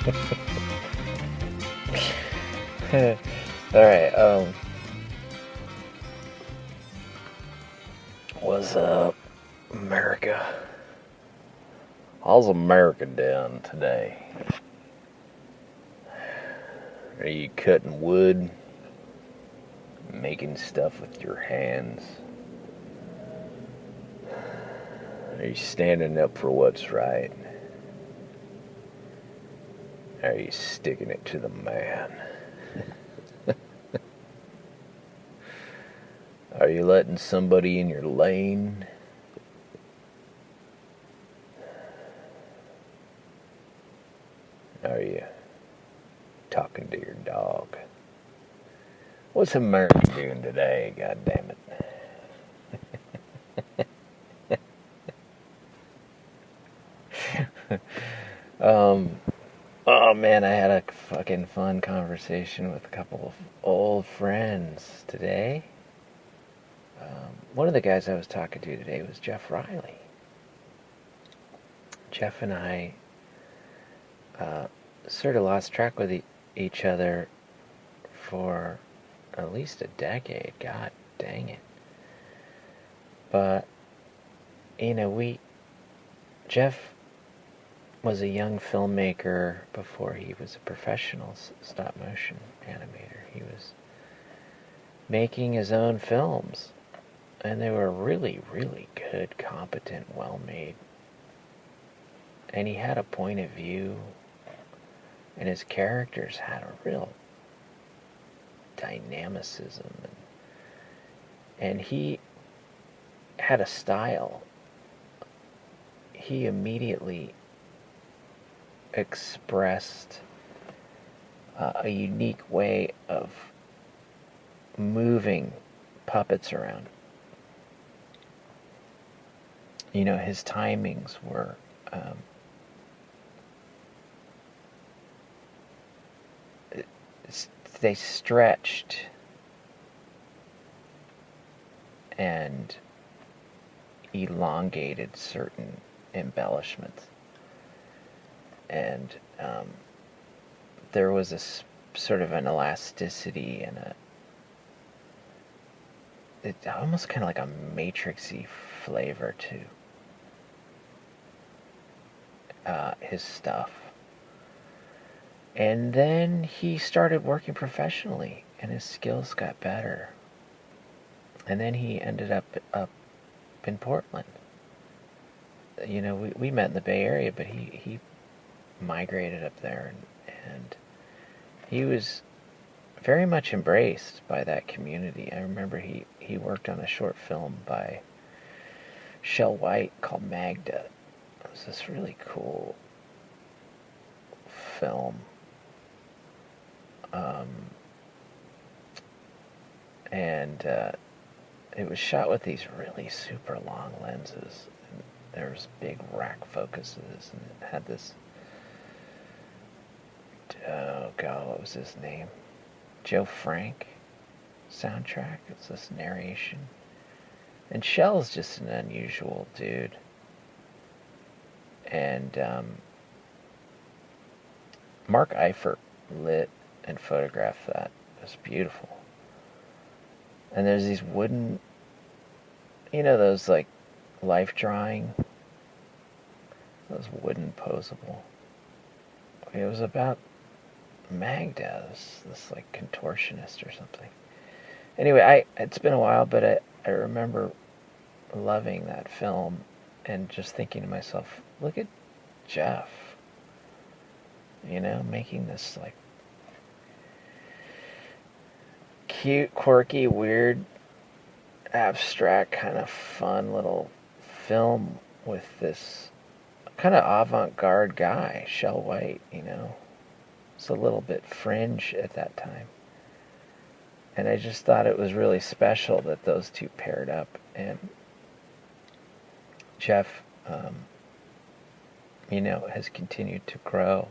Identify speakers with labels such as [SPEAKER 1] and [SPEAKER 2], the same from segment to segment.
[SPEAKER 1] Alright, what's up, America? How's America doing today? Are you cutting wood? Making stuff with your hands? Are you standing up for what's right? Are you sticking it to the man? Are you letting somebody in your lane? Are you talking to your dog? What's America doing today, god damn it? Oh man, I had a fucking fun conversation with a couple of old friends today. One of the guys I was talking to today was Jeff Riley. Jeff and I sort of lost track with each other for at least a decade. God dang it. But, Jeff was a young filmmaker before he was a professional stop motion animator. He was making his own films, and they were really, really good, competent, well-made. And he had a point of view, and his characters had a real dynamicism, and he had a style. He immediately expressed a unique way of moving puppets around. His timings were they stretched and elongated certain embellishments. And there was a sort of an elasticity and it almost kind of like a matrixy flavor to his stuff. And then he started working professionally, and his skills got better. And then he ended up in Portland. We met in the Bay Area, but he migrated up there, and he was very much embraced by that community. I remember he worked on a short film by Shel White called Magda. It was this really cool film. And it was shot with these really super long lenses. And there was big rack focuses, and it had this, oh god, what was his name? Joe Frank soundtrack. It's this narration. And Shell's just an unusual dude. And Mark Eifert lit and photographed that. It was beautiful. And there's these wooden, those like life drawing, those wooden posable. It was about Magda, this like contortionist or something. Anyway, it's been a while, but I remember loving that film and just thinking to myself, look at Jeff, making this like cute, quirky, weird, abstract, kind of fun little film with this kind of avant-garde guy, Shel White, It's a little bit fringe at that time. And I just thought it was really special that those two paired up. And Jeff, has continued to grow.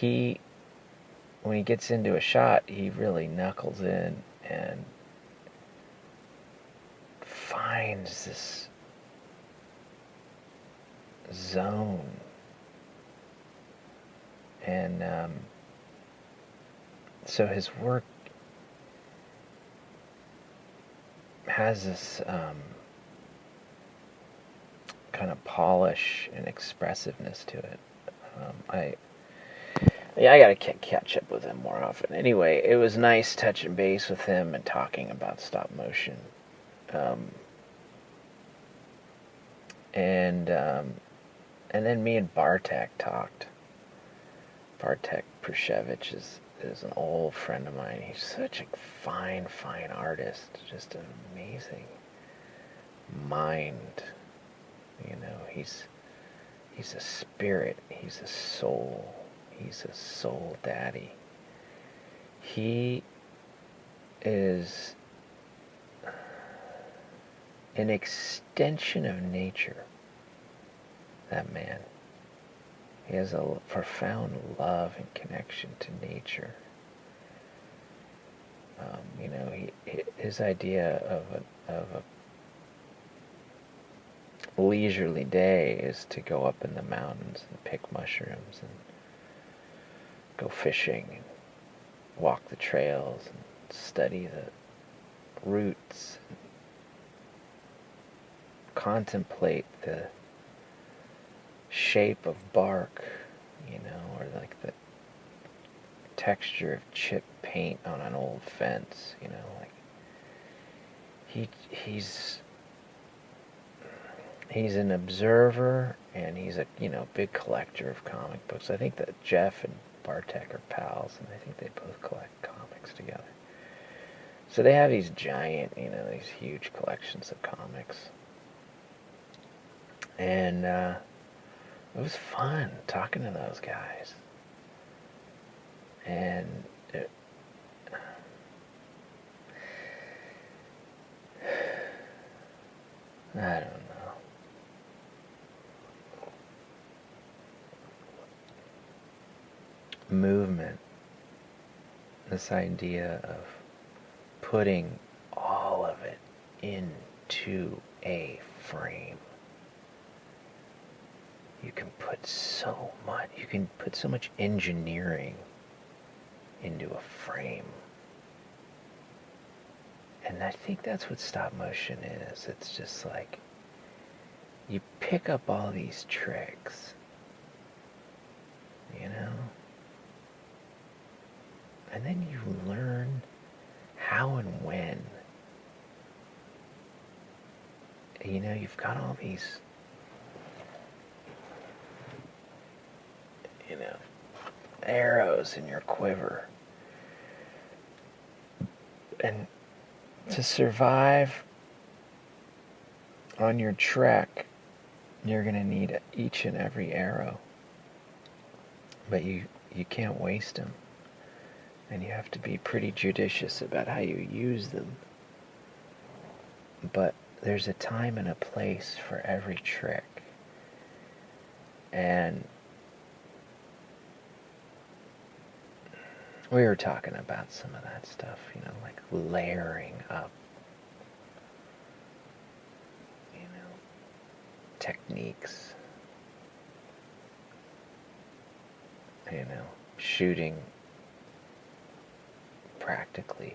[SPEAKER 1] When he gets into a shot, he really knuckles in and finds this zone And so his work has this kind of polish and expressiveness to it. I gotta catch up with him more often. Anyway, it was nice touching base with him and talking about stop motion. And then me and Bartek talked. Bartek Prushevich is an old friend of mine. He's such a fine artist. Just an amazing mind. You know, he's a spirit. He's a soul. He's a soul daddy. He is an extension of nature, that man. He has a profound love and connection to nature. You know, his idea of a leisurely day is to go up in the mountains and pick mushrooms and go fishing and walk the trails and study the roots and contemplate the shape of bark, you know, or like the texture of chip paint on an old fence, you know, like he's an observer, and he's a, you know, big collector of comic books. I think that Jeff and Bartek are pals, and I think they both collect comics together. So they have these giant, you know, these huge collections of comics. And it was fun talking to those guys. And I don't know. Movement. This idea of putting all of it into a frame. You can put so much engineering into a frame. And I think that's what stop motion is. It's just like, you pick up all these tricks, you know? And then you learn how and when. You know, you've got all these, you know, arrows in your quiver. And to survive on your trek, you're going to need each and every arrow. But you can't waste them. And you have to be pretty judicious about how you use them. But there's a time and a place for every trick. And we were talking about some of that stuff, you know, like layering up, you know, techniques, you know, shooting practically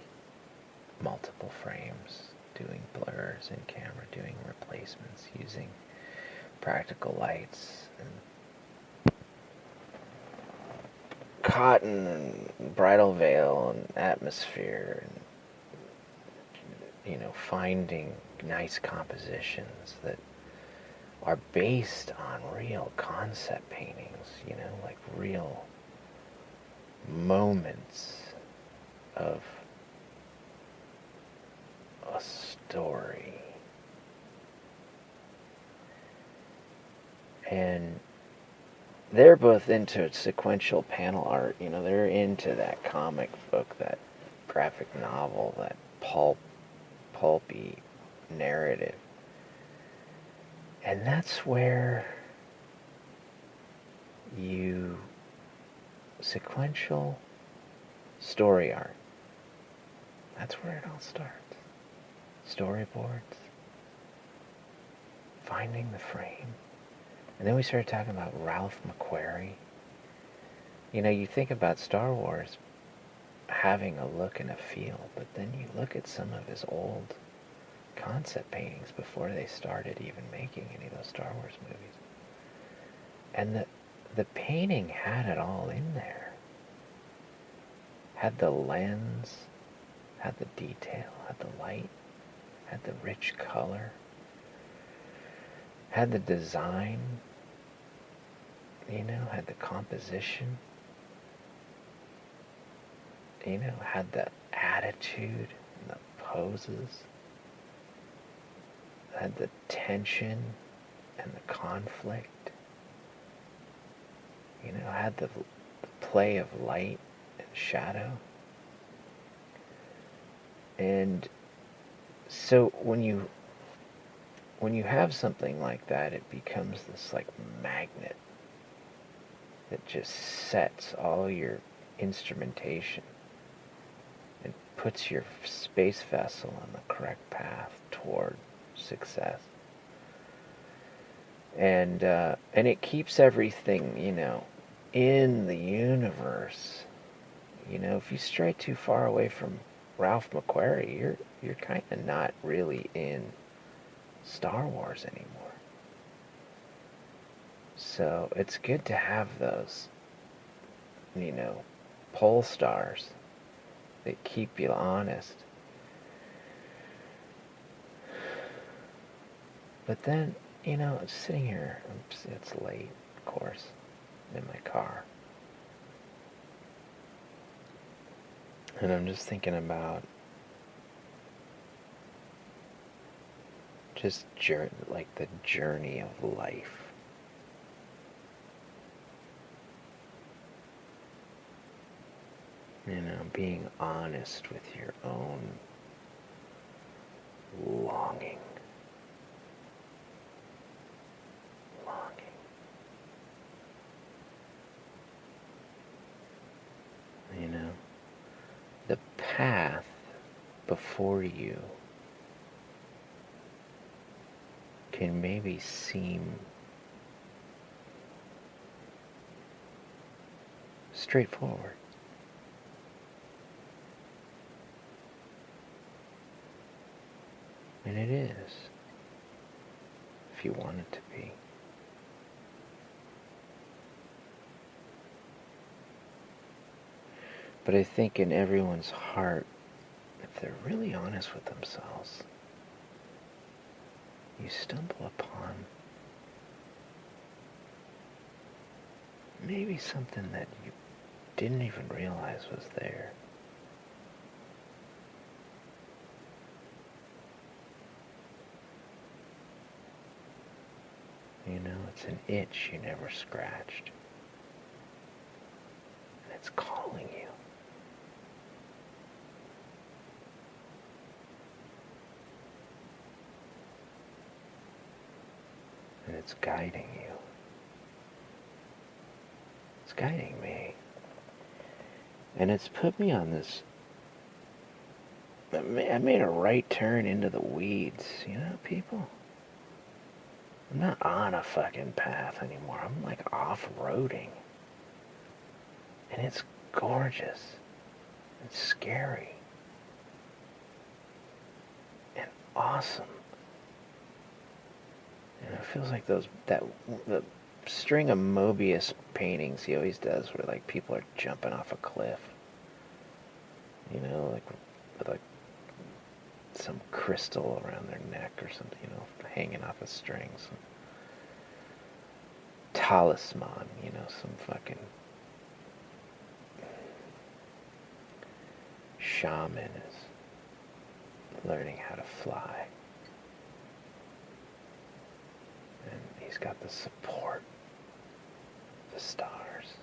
[SPEAKER 1] multiple frames, doing blurs in camera, doing replacements, using practical lights and cotton and bridal veil and atmosphere, and, you know, finding nice compositions that are based on real concept paintings, you know, like real moments of a story. And they're both into sequential panel art, you know, they're into that comic book, that graphic novel, that pulpy narrative. And that's where sequential story art, that's where it all starts. Storyboards, finding the frame. And then we started talking about Ralph McQuarrie, You think about Star Wars having a look and a feel, but then you look at some of his old concept paintings before they started even making any of those Star Wars movies. And the painting had it all in there. Had the lens, had the detail, had the light, had the rich color, had the design, had the composition, had the attitude and the poses, had the tension and the conflict, had the play of light and shadow. And so when you have something like that, it becomes this like magnet that just sets all your instrumentation and puts your space vessel on the correct path toward success. And it keeps everything, in the universe. If you stray too far away from Ralph McQuarrie, you're kind of not really in Star Wars anymore. So it's good to have those, pole stars that keep you honest. But then, sitting here, it's late, of course, in my car. And I'm just thinking about just the journey of life. Being honest with your own longing. The path before you can maybe seem straightforward. And it is, if you want it to be. But I think in everyone's heart, if they're really honest with themselves, you stumble upon maybe something that you didn't even realize was there. It's an itch you never scratched. And it's calling you. And it's guiding you. It's guiding me. And it's put me on this. I made a right turn into the weeds, people. I'm not on a fucking path anymore. I'm like off-roading. And it's gorgeous. It's scary. And awesome. And it feels like the string of Mobius paintings he always does where like people are jumping off a cliff. Like with like some crystal around their neck or something, hanging off a string. Some talisman, some fucking shaman is learning how to fly. And he's got the support of the stars.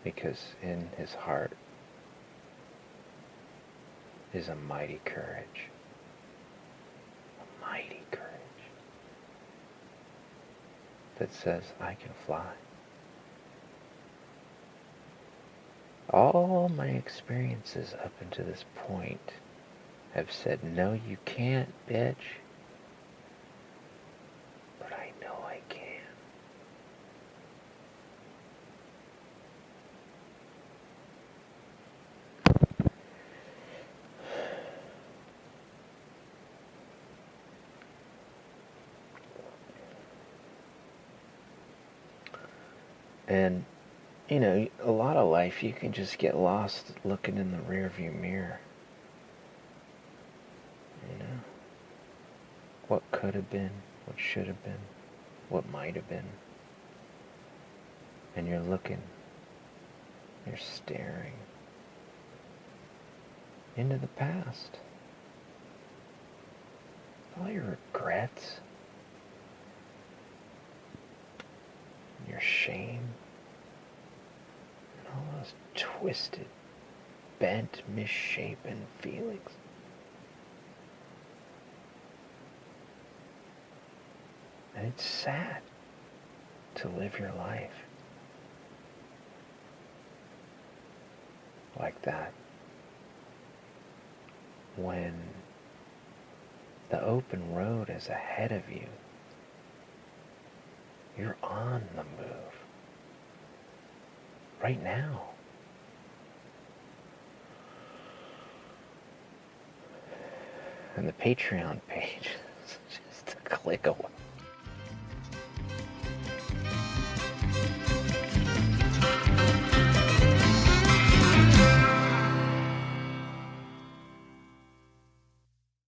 [SPEAKER 1] Because in his heart is a mighty courage. A mighty courage. That says, I can fly. All my experiences up until this point have said, no, you can't, bitch. But I know I can. And, you know, a lot of life you can just get lost looking in the rearview mirror. You know? What could have been, what should have been, what might have been. And you're looking, you're staring into the past. All your regrets, your shame, and all those twisted, bent, misshapen feelings. And it's sad to live your life like that when the open road is ahead of you. You're on the move right now. And the Patreon page is just a click away.